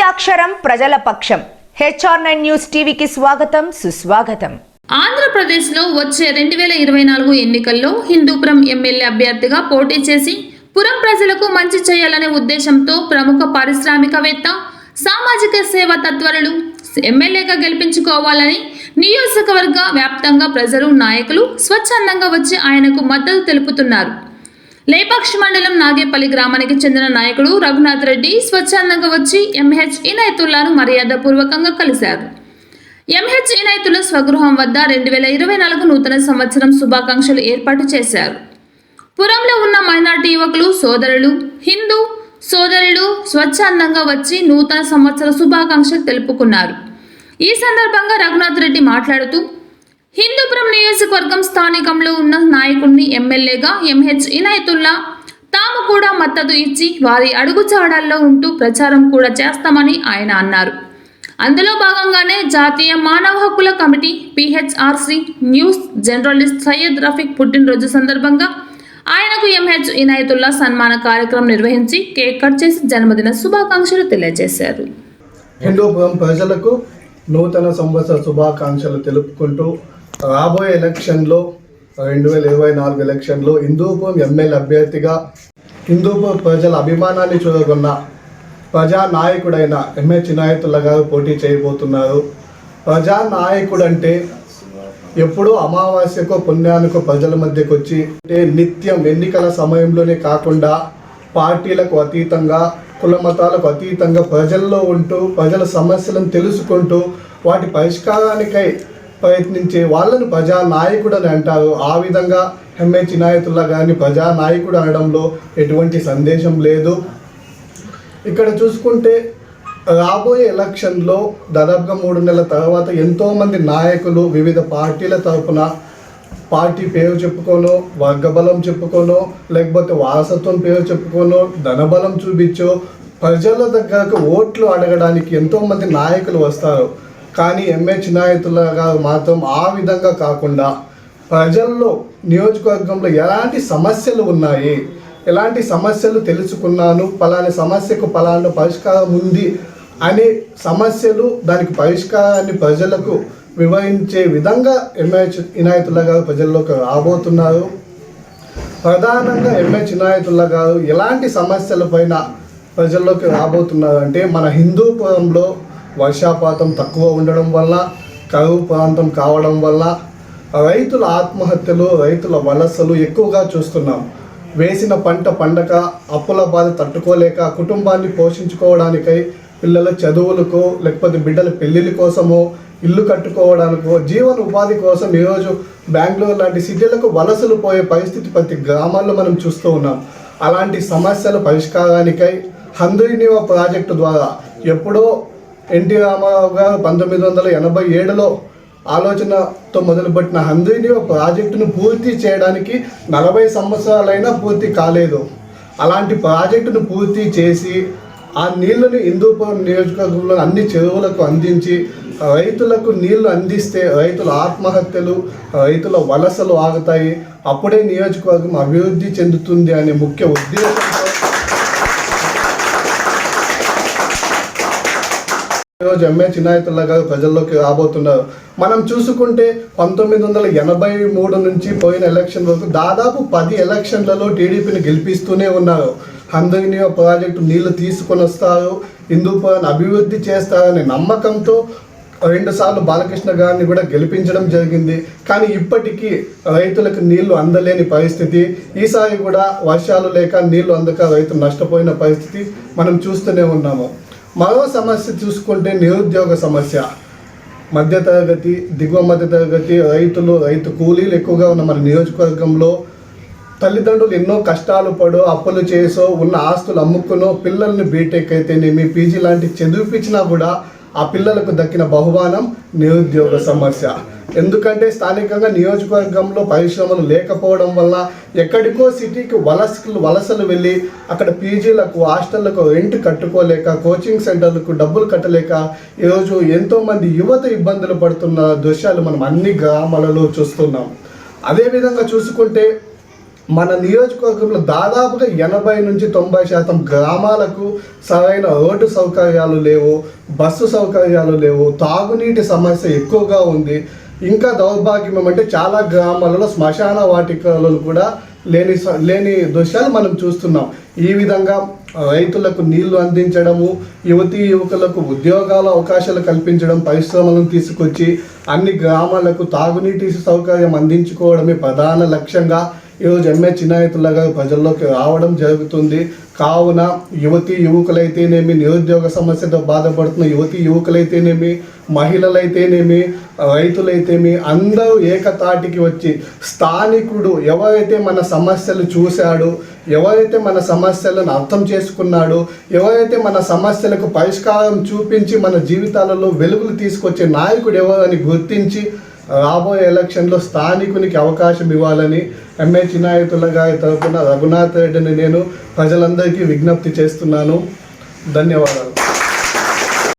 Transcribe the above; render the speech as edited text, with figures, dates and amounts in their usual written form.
ప్రతి అక్షరం ప్రజల పక్షం. HR9 న్యూస్ టీవీకి స్వాగతం, సుస్వాగతం. ఆంధ్రప్రదేశ్లో వచ్చే 2024 ఎన్నికల్లో హిందూపురం ఎమ్మెల్యే అభ్యర్థిగా పోటీ చేసి పురం ప్రజలకు మంచి చేయాలనే ఉద్దేశంతో ప్రముఖ పారిశ్రామికవేత్త, సామాజిక సేవా తత్పరులు ఎమ్మెల్యేగా గెలిపించుకోవాలని నియోజకవర్గ వ్యాప్తంగా ప్రజలు, నాయకులు స్వచ్ఛందంగా వచ్చి ఆయనకు మద్దతు తెలుపుతున్నారు. లేపాక్షి మండలం నాగేపల్లి గ్రామానికి చెందిన నాయకుడు రఘునాథ్ రెడ్డి స్వచ్ఛందంగా వచ్చి MH ఇనాయతుల్లాను మర్యాదపూర్వకంగా కలిశారు. MH ఇనాయతుల్లా స్వగృహం వద్ద 2024 నూతన సంవత్సరం శుభాకాంక్షలు ఏర్పాటు చేశారు. పురంలో ఉన్న మైనార్టీ యువకులు, సోదరులు, హిందూ సోదరులు స్వచ్ఛందంగా వచ్చి నూతన సంవత్సర శుభాకాంక్షలు తెలుపుకున్నారు. ఈ సందర్భంగా రఘునాథ్ రెడ్డి మాట్లాడుతూ, హిందూపురం నియోజకవర్గం స్థానికంలో ఉన్న నాయకుడిని ఎమ్మెల్యేగా MH ఇనాయతుల్లా తాము కూడా మద్దతు ఇచ్చి వారి అడుగుజాడల్లో ఉంటూ ప్రచారం కూడా చేస్తామని ఆయన అన్నారు. అందులో భాగంగానే జాతీయ మానవ హక్కుల committee PHRC news journalist Syed Rafiq పుట్టినరోజు సందర్భంగా ఆయనకు MH ఇనాయతుల్లా సన్మాన కార్యక్రమం నిర్వహించి కేక్ కట్ చేసి జన్మదిన శుభాకాంక్షలు తెలియజేశారు. హిందూపురం ప్రజలకు నూతన సంవత్సర శుభాకాంక్షలు తెలుపుకుంటూ రాబోయే ఎలక్షన్లో 2024 ఎలక్షన్లో హిందూపురం ఎమ్మెల్యే అభ్యర్థిగా హిందూపురం ప్రజల అభిమానాన్ని చూరగొన్న ప్రజానాయకుడైన MH ఇనాయతుల్లా గారు పోటీ చేయబోతున్నారు. ప్రజానాయకుడు అంటే ఎప్పుడూ అమావాస్యకో పుణ్యానికో ప్రజల మధ్యకు వచ్చి నిత్యం ఎన్నికల సమయంలోనే కాకుండా పార్టీలకు అతీతంగా, కుల మతాలకు అతీతంగా ప్రజల్లో ఉంటూ ప్రజల సమస్యలను తెలుసుకుంటూ వాటి పరిష్కారానికై ప్రయత్నించే వాళ్ళను ప్రజానాయకుడు అని అంటారు. ఆ విధంగా MH ఇనాయతుల్లా గారిని ప్రజానాయకుడు అనడంలో ఎటువంటి సందేశం లేదు. ఇక్కడ చూసుకుంటే రాబోయే ఎలక్షన్లో దాదాపుగా 3 నెలల తర్వాత ఎంతోమంది నాయకులు వివిధ పార్టీల తరఫున పార్టీ పేరు చెప్పుకోనో, వర్గబలం చెప్పుకోనో, లేకపోతే వారసత్వం పేరు చెప్పుకోనో, ధనబలం చూపించో ప్రజల దగ్గరకు ఓట్లు అడగడానికి ఎంతోమంది నాయకులు వస్తారు. కానీ MH ఇనాయతుల్లా గారు మాత్రం ఆ విధంగా కాకుండా ప్రజల్లో, నియోజకవర్గంలో ఎలాంటి సమస్యలు ఉన్నాయి, ఎలాంటి సమస్యలు తెలుసుకున్నాను, పలానా సమస్యకు పలానా పరిష్కారం ఉంది అనే సమస్యలు, దానికి పరిష్కారాన్ని ప్రజలకు వివరించే విధంగా MH ఇనాయతుల్లా గారు ప్రజల్లోకి రాబోతున్నారు. ప్రధానంగా MH ఇనాయతుల్లా గారు ఎలాంటి సమస్యలపైన ప్రజల్లోకి రాబోతున్నారు అంటే, మన హిందూపురంలో వర్షాపాతం తక్కువ ఉండడం వల్ల, కరువు ప్రాంతం కావడం వల్ల రైతుల ఆత్మహత్యలు, రైతుల వలసలు ఎక్కువగా చూస్తున్నాం. వేసిన పంట పండక, అప్పుల బాధ తట్టుకోలేక కుటుంబాన్ని పోషించుకోవడానికై, పిల్లల చదువులకు, లేకపోతే బిడ్డల పెళ్ళిళ్ళ కోసమో, ఇల్లు కట్టుకోవడానికో, జీవన ఉపాధి కోసం ఈరోజు బెంగళూరు లాంటి సిటీలకు వలసలు పోయే పరిస్థితి ప్రతి గ్రామాల్లో మనం చూస్తూ ఉన్నాం. అలాంటి సమస్యల పరిష్కారానికై హంద్రీనీవా ప్రాజెక్టు ద్వారా ఎప్పుడో ఎన్టీ రామారావు గారు 1987లో ఆలోచనతో మొదలుపెట్టిన హంద్రీనీవా ప్రాజెక్టును పూర్తి చేయడానికి 40 సంవత్సరాలైనా పూర్తి కాలేదు. అలాంటి ప్రాజెక్టును పూర్తి చేసి ఆ నీళ్లను హిందూపురం నియోజకవర్గంలో అన్ని చెరువులకు అందించి రైతులకు నీళ్లు అందిస్తే రైతుల ఆత్మహత్యలు, రైతుల వలసలు ఆగుతాయి. అప్పుడే నియోజకవర్గం అభివృద్ధి చెందుతుంది అనే ముఖ్య ఉద్దేశంతో ఈరోజు MH ఇనాయతుల్లా గారు ప్రజల్లోకి రాబోతున్నారు. మనం చూసుకుంటే 1983 నుంచి పోయిన ఎలక్షన్ వరకు దాదాపు 10 ఎలక్షన్లలో టీడీపీని గెలిపిస్తూనే ఉన్నారు. హంద్రీనీవా ప్రాజెక్టు నీళ్లు తీసుకొని వస్తారు, హిందూపురాన్ని అభివృద్ధి చేస్తారనే నమ్మకంతో 2 సార్లు బాలకృష్ణ గారిని కూడా గెలిపించడం జరిగింది. కానీ ఇప్పటికీ రైతులకు నీళ్లు అందలేని పరిస్థితి, ఈసారి కూడా వర్షాలు లేక నీళ్లు అందక రైతులు నష్టపోయిన పరిస్థితి మనం చూస్తూనే ఉన్నాము. మరో సమస్య చూసుకుంటే నిరుద్యోగ సమస్య. మధ్యతరగతి, దిగువ మధ్యతరగతి రైతులు, రైతు కూలీలు ఎక్కువగా ఉన్న మన నియోజకవర్గంలో తల్లిదండ్రులు ఎన్నో కష్టాలు పడో, అప్పులు చేసో, ఉన్న ఆస్తులు అమ్ముకునో పిల్లల్ని బీటెక్ అయితేనేమి, PG లాంటి చదివిపించినా కూడా ఆ పిల్లలకు దక్కిన బహుమానం నిరుద్యోగ సమస్య. ఎందుకంటే స్థానికంగా నియోజకవర్గంలో పరిశ్రమలు లేకపోవడం వల్ల ఎక్కడికో సిటీకి వలసలు వెళ్ళి అక్కడ PGలకు, హాస్టళ్లకు రెంట్ కట్టుకోలేక, కోచింగ్ సెంటర్లకు డబ్బులు కట్టలేక ఈరోజు ఎంతోమంది యువత ఇబ్బందులు పడుతున్న దృశ్యాలు మనం అన్ని గ్రామాలలో చూస్తున్నాం. అదేవిధంగా చూసుకుంటే మన నియోజకవర్గంలో దాదాపుగా 80 నుంచి 90% గ్రామాలకు సరైన రోడ్డు సౌకర్యాలు లేవు, బస్సు సౌకర్యాలు లేవు, తాగునీటి సమస్య ఎక్కువగా ఉంది. ఇంకా దౌర్భాగ్యం ఏమంటే చాలా గ్రామాలలో శ్మశాన వాటికలు కూడా లేని దృశ్యాలు మనం చూస్తున్నాం. ఈ విధంగా రైతులకు నీళ్లు అందించడము, యువకులకు ఉద్యోగాల అవకాశాలు కల్పించడం, పరిశ్రమలను తీసుకొచ్చి అన్ని గ్రామాలకు తాగునీటి సౌకర్యం అందించుకోవడమే ప్రధాన లక్ష్యంగా ఈరోజు చిన్నాయతులుగా ప్రజల్లోకి రావడం జరుగుతుంది. కావున యువకులైతేనేమి, నిరుద్యోగ సమస్యతో బాధపడుతున్న యువకులైతేనేమి, మహిళలైతేనేమి, రైతులైతేమి అందరూ ఏకతాటికి వచ్చి స్థానికుడు ఎవరైతే మన సమస్యలు చూశాడో, ఎవరైతే మన సమస్యలను అర్థం చేసుకున్నాడో, ఎవరైతే మన సమస్యలకు పరిష్కారం చూపించి మన జీవితాలలో వెలుగులు తీసుకొచ్చే నాయకుడు ఎవరని గుర్తించి రాబోయే ఎలక్షన్లో స్థానికునికి అవకాశం ఇవ్వాలని చిన్నాయతుల గారి తరఫున రఘునాథ్ రెడ్డిని నేను ప్రజలందరికీ విజ్ఞప్తి చేస్తున్నాను. ధన్యవాదాలు.